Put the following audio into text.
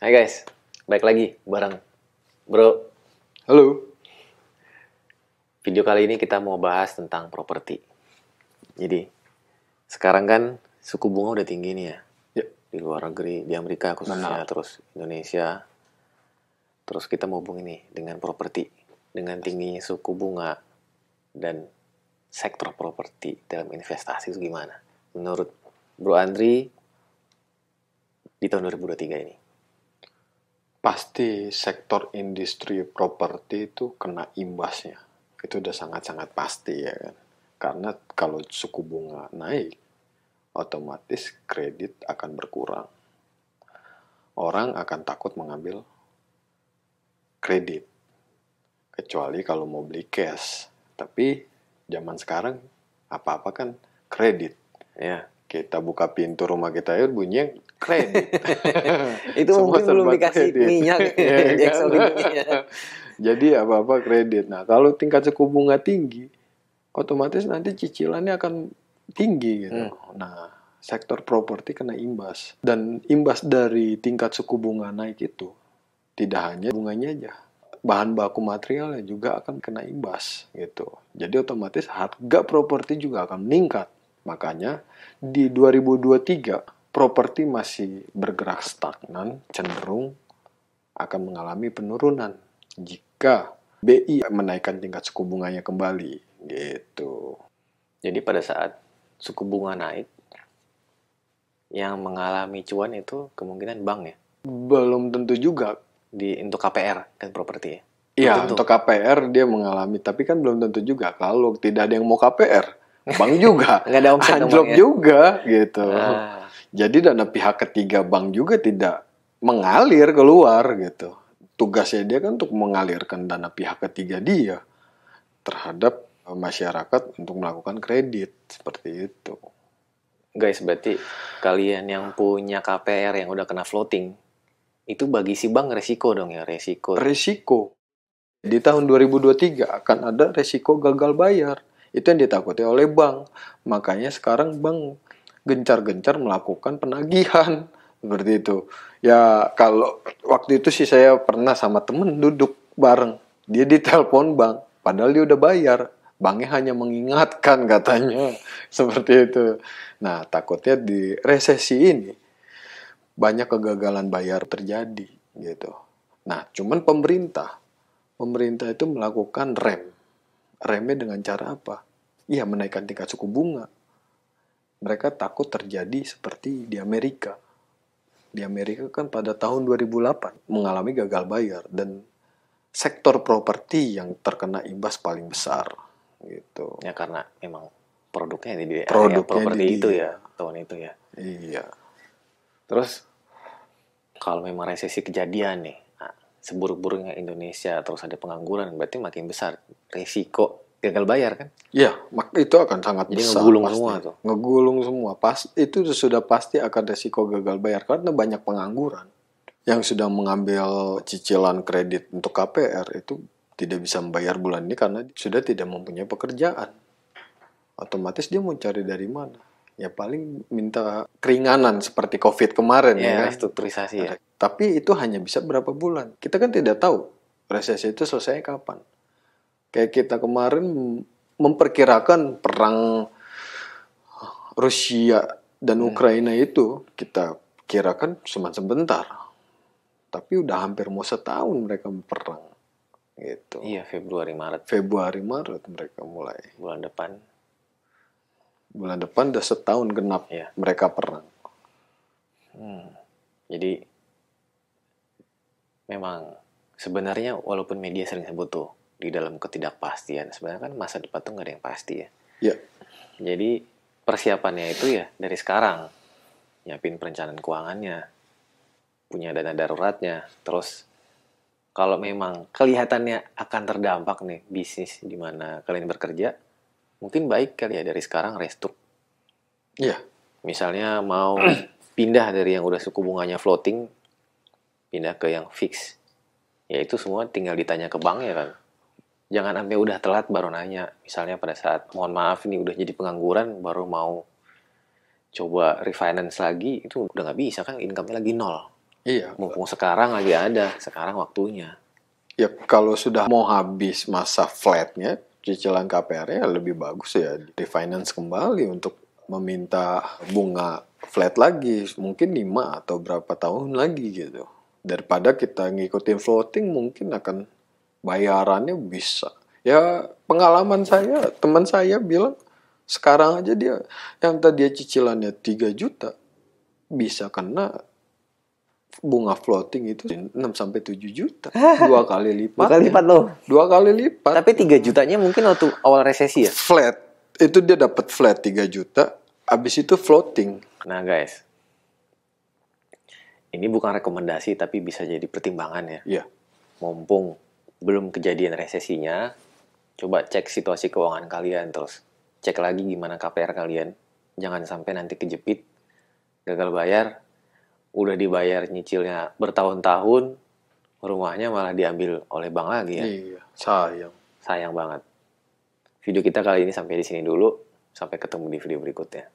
Hai guys, balik lagi bareng Bro. Halo. Video kali ini kita mau bahas tentang properti. Jadi, sekarang kan suku bunga udah tinggi nih ya. Ya. Di luar negeri, di Amerika khususnya, terus Indonesia. Terus kita mau hubungi nih dengan properti. Dengan tingginya suku bunga dan sektor properti dalam investasi itu gimana? Menurut Bro Andri di tahun 2023 ini. Pasti sektor industri properti itu kena imbasnya. Itu udah sangat-sangat pasti ya kan. Karena kalau suku bunga naik, otomatis kredit akan berkurang. Orang akan takut mengambil kredit. Kecuali kalau mau beli cash. Tapi zaman sekarang apa-apa kan kredit. Ya. Kita buka pintu rumah kita ya bunyinya kredit. Itu mungkin belum dikasih kredit. minyak Ya, kan? Jadi apa-apa kredit. Nah, kalau tingkat suku bunga tinggi, otomatis nanti cicilannya akan tinggi gitu. Nah, sektor properti kena imbas. Dan imbas dari tingkat suku bunga naik itu tidak hanya bunganya aja. Bahan baku materialnya juga akan kena imbas gitu. Jadi otomatis harga properti juga akan meningkat. Makanya di 2023 properti masih bergerak stagnan, cenderung akan mengalami penurunan jika BI menaikkan tingkat suku bunganya kembali gitu. Jadi pada saat suku bunga naik, yang mengalami cuan itu kemungkinan bank ya? Belum tentu juga. Untuk KPR kan properti ya? Iya, untuk KPR dia mengalami, tapi kan belum tentu juga. Kalau tidak ada yang mau KPR, bank juga nggak ada omset anjlok juga gitu. Ah. Jadi dana pihak ketiga bank juga tidak mengalir keluar gitu. Tugasnya dia kan untuk mengalirkan dana pihak ketiga dia terhadap masyarakat untuk melakukan kredit seperti itu. Guys, berarti kalian yang punya KPR yang udah kena floating, itu bagi si bank resiko dong ya, resiko. Di tahun 2023 akan ada resiko gagal bayar. Itu yang ditakuti oleh bank. Makanya sekarang bank gencar-gencar melakukan penagihan. Seperti itu. Ya kalau waktu itu sih saya pernah sama temen duduk bareng. Dia ditelepon bank. Padahal dia udah bayar. Banknya hanya mengingatkan katanya. Seperti itu. Nah takutnya di resesi ini banyak kegagalan bayar terjadi. Gitu. Nah cuman pemerintah itu melakukan rem. Remnya dengan cara apa? Iya, menaikkan tingkat suku bunga. Mereka takut terjadi seperti di Amerika. Di Amerika kan pada tahun 2008 mengalami gagal bayar dan sektor properti yang terkena imbas paling besar gitu. Ya karena memang produknya di area properti itu ya, tahun itu ya. Iya. Terus kalau memang resesi kejadian nih, seburuk-buruknya Indonesia terus ada pengangguran, berarti makin besar resiko gagal bayar kan? Iya, itu akan sangat jadi besar. Ngegulung pasti. semua tuh. Ngegulung semua. Itu sudah pasti akan resiko gagal bayar karena banyak pengangguran yang sudah mengambil cicilan kredit untuk KPR itu tidak bisa membayar bulan ini karena sudah tidak mempunyai pekerjaan. Otomatis dia mau cari dari mana? Ya paling minta keringanan seperti COVID kemarin ya kan? Restrukturisasi ya. Tapi itu hanya bisa berapa bulan. Kita kan tidak tahu resesi itu selesai kapan. Kayak kita kemarin memperkirakan perang Rusia dan Ukraina itu kita kirakan cuma sebentar. Tapi udah hampir mau setahun mereka berperang. Gitu. Iya, Februari Maret mereka mulai. Bulan depan udah setahun genap ya mereka perang. Jadi memang sebenarnya walaupun media sering sebut tuh di dalam ketidakpastian, sebenarnya kan masa depan tuh nggak ada yang pasti ya. Iya. Jadi persiapannya itu ya dari sekarang, nyiapin perencanaan keuangannya, punya dana daruratnya, terus kalau memang kelihatannya akan terdampak nih bisnis di mana kalian bekerja, mungkin baik kali ya dari sekarang restruk. Iya. Misalnya mau pindah dari yang udah suku bunganya floating, pindah ke yang fix. Ya itu semua tinggal ditanya ke bank ya kan. Jangan sampai udah telat baru nanya. Misalnya pada saat, mohon maaf ini udah jadi pengangguran, baru mau coba refinance lagi, itu udah nggak bisa kan, income-nya lagi nol. Iya. Mumpung sekarang lagi ada, sekarang waktunya. Ya kalau sudah mau habis masa flatnya, cicilan KPR-nya lebih bagus ya refinance kembali untuk meminta bunga flat lagi, mungkin 5 atau berapa tahun lagi gitu. Daripada kita ngikutin floating, mungkin akan bayarannya bisa. Ya pengalaman saya, teman saya bilang sekarang aja dia yang tadi cicilannya 3 juta bisa kena bunga floating itu 6 sampai 7 juta. 2 kali lipat. 2 kali lipat loh. 2 kali lipat. Tapi 3 jutanya mungkin waktu awal resesi ya? Flat. Itu dia dapat flat 3 juta. Habis itu floating. Nah guys, ini bukan rekomendasi tapi bisa jadi pertimbangan ya. Iya. Mumpung belum kejadian resesinya, coba cek situasi keuangan kalian terus. Cek lagi gimana KPR kalian. Jangan sampai nanti kejepit, gagal bayar, udah dibayar nyicilnya bertahun-tahun, rumahnya malah diambil oleh bank lagi ya. Iya, sayang. Sayang banget. Video kita kali ini sampai di sini dulu. Sampai ketemu di video berikutnya.